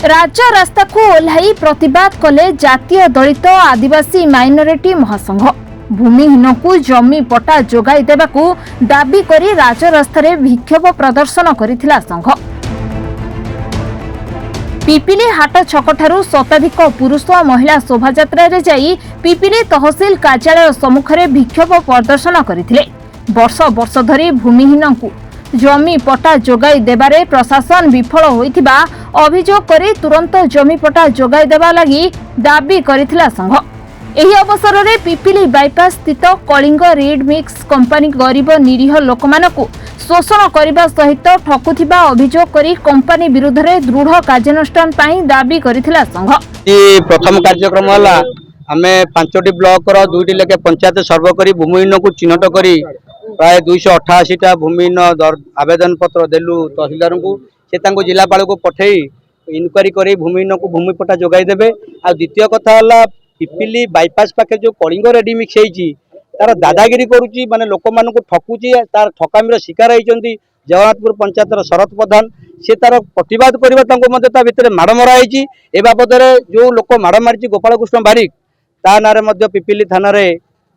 राज्य रास्ता को ओह्लाई प्रतिवाद कले जातीय दलित आदिवासी माइनोरिटी महासंघ। भूमिहीन को जमी पट्टा जोगाई देबाकू दाबी करी राजरास्ता रे विक्षोभ प्रदर्शन करिथिला संघ। पिपिली हाट छकठारू शताधिक पुरुष और महिला शोभायात्रा रे जाई पिपिली तहसील कार्यालय सम्मुख रे विक्षोभ प्रदर्शन करथिले। वर्ष वर्ष धरी भूमिहीन को जमी पट्टा जोगाई देबारे प्रशासन विफल होइथिबा अभियोग करी तुरंत जमी पट्टा जोगाई देबा लागि दाबी करिथिला संघ। एही अवसर रे पिपिली बाईपास स्थित कलिंग रेड मिक्स कंपनी गरीब निरीह लोकमानकु शोषण करने सहित ठकुथिबा अभियोग करी कंपनी विरुद्ध रे दृढ़ कार्यानुष्ठान पई दाबी करिथिला संघ। प्रथम कार्यक्रम हला आमे 5टी ब्लॉक रो 2टी लेके पंचायत सर्वे करी भूमिहीन को चिन्हट करी प्राय 288टा भूमिहीन आवेदन पत्र देलु तहसीलदार को से तांको जिलापाल को पठेई इनक्वारी करी भूमिहीन को भूमि पट्टा जोगाई देबे। आ द्वितीय कथा हला पिपिली बाईपास पाखे जो कलिंग रेडी मिक्स होईची तार दादागिरी करुची माने लोक मान को ठकुची तार ठकामीर शिकार होइचंती जगन्नाथपुर पंचायत शरद प्रधान से तार प्रतिवाद करबा तांको मध्ये ता भितरे माड़ मरा होईची। ए बाबदरे जो लोक माड़ मारिची गोपाल कृष्ण बारिक ता नारे मध्ये पिपिली थाना रे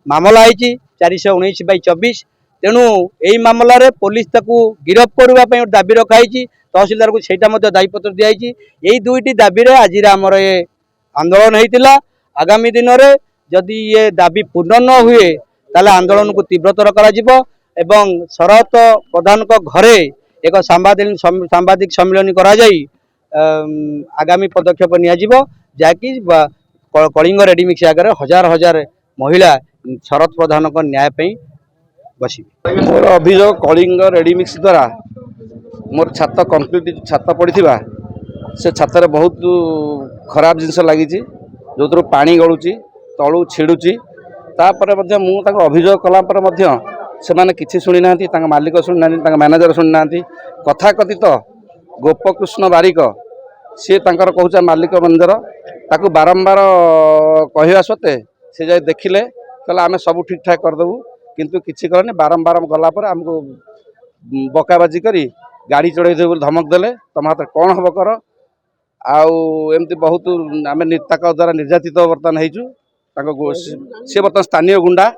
मामला आईची 419/24। तेणु एई मामला रे पुलिस ताकू गिरफ करबा पई दाबी रखाईची तहसीलदार को सेटा मध्ये दायीपत्र दियाईची। एई दुईटी दाबी रे आज हमर ए आंदोलन हेतिला। आगामी दिन में जदि ये दाबी पूर्ण न हुए ताले आंदोलन को तीव्रतर करा जिवो एवं शरद प्रधान को घरे एक सांबादिक सम्मेलन करा जाई आगामी पदक्षेप निया जिवो जाकि कलिंग रेडी मिक्स आगे हजार हजार महिला शरद प्रधान को न्याय पई बसी। मोर अभियोग कलिंग रेडी मिक्स द्वारा मोर छात कंक्रीट छात पड़ीथिबा से छात रे बहुत खराब जिनस लागी जो थोर पानी गलुची तलू छिड़ुची तापर अभियोग कलापर से किसी शुणी ना मालिक शुणी ना मैनेजर शुणी ना कथा कथित गोपकृष्ण बारिक सी कहचा मालिक मैनेजर ताकू बारंबार कहवा सत्वे से जाए देखिले कहला आम सब ठीक ठाक करदेबू किंतु किसी करनी बारंबार गलापर आमको बकाबाजी करी गाड़ी चढ़े देव धमक देले तुम हाथ कौन हम कर आमती बहुत आम द्वारा निर्यातित बर्तमान हो सी बर्तमान स्थानीय गुंडा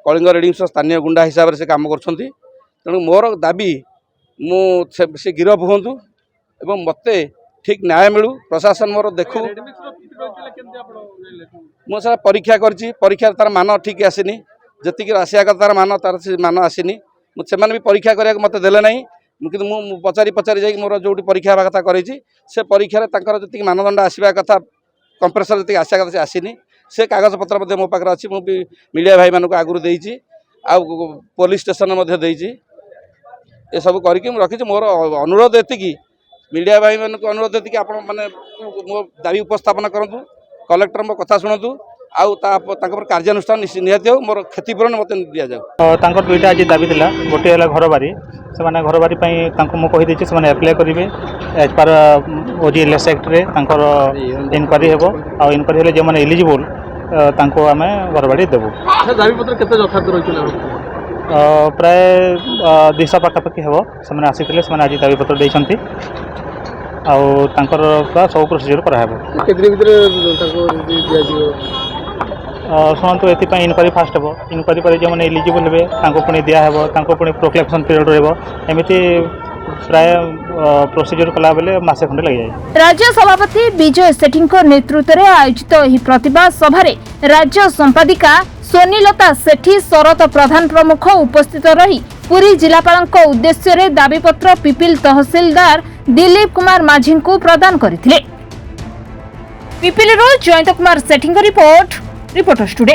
कलिंग रेडी स्थानीय गुंडा हिसाब से काम कर मोर दाबी से गिरफ हूँ एवं मते ठीक न्याय मिलू प्रशासन मोर देखू मुझे परीक्षा करीक्षा तार मान ठीक आसनी जी आसिया तार मान आसनी से भी परीक्षा कराया मत देले ना कि मुझे पचारि पचारि जा मोर जो परीक्षा कथा करी से परीक्षा जी मानदंड आसवा कथा कंप्रेसर जी आसिया कथा आसनी से कागज पत्र मो पाखे अच्छी मुझे मीडिया भाई मानक आगुरी देती पुलिस स्टेशन ये सब करके रखी मोर अनुरोध एति मीडिया भाई मानक अनुरोध एति आप मो दाबी उपस्थापन करूँ कलेक्टर मो कथा शुणु कार्यानुष्ठान निहत हो मोर क्षतिपूरण मत दि जाऊ। दुईटा आज दाबी था गोटे घर बारी से घर बारी मुझे से एप्लाय करेंगे एज पर OGLS एक्ट रे इनक्वारी हे इनक्वारी हेले जो मैंने एलिजिबल आम घर बाड़ी देवु। प्राय 200 पाखापाखि हे से आसी से आज दाबी पत्र देती सब प्रोसीजर कराब शुणु ये इनक्वारी फास्ट हे इनक्वारी पर जो मैंने एलिजिबल हे पुणी दिहब पुणी प्रोक्लेमेशन पीरियड रमती प्राय प्रोसीजर कला बेले मासे खंडे लग जाए। राज्य सभापति विजय सेठी नेतृत्व में आयोजित यह प्रतिवाद सभा राज्य संपादिका सोनीलता सेठी शरद प्रधान प्रमुख उपस्थित रही पुरी जिलापाल उद्देश्य रे दाबीपत्र पिपिल तहसीलदार दिलीप कुमार माझी को प्रदान करथिले। पिपिली जयंत कुमार सेठी रिपोर्ट रिपोर्टर्स टुडे।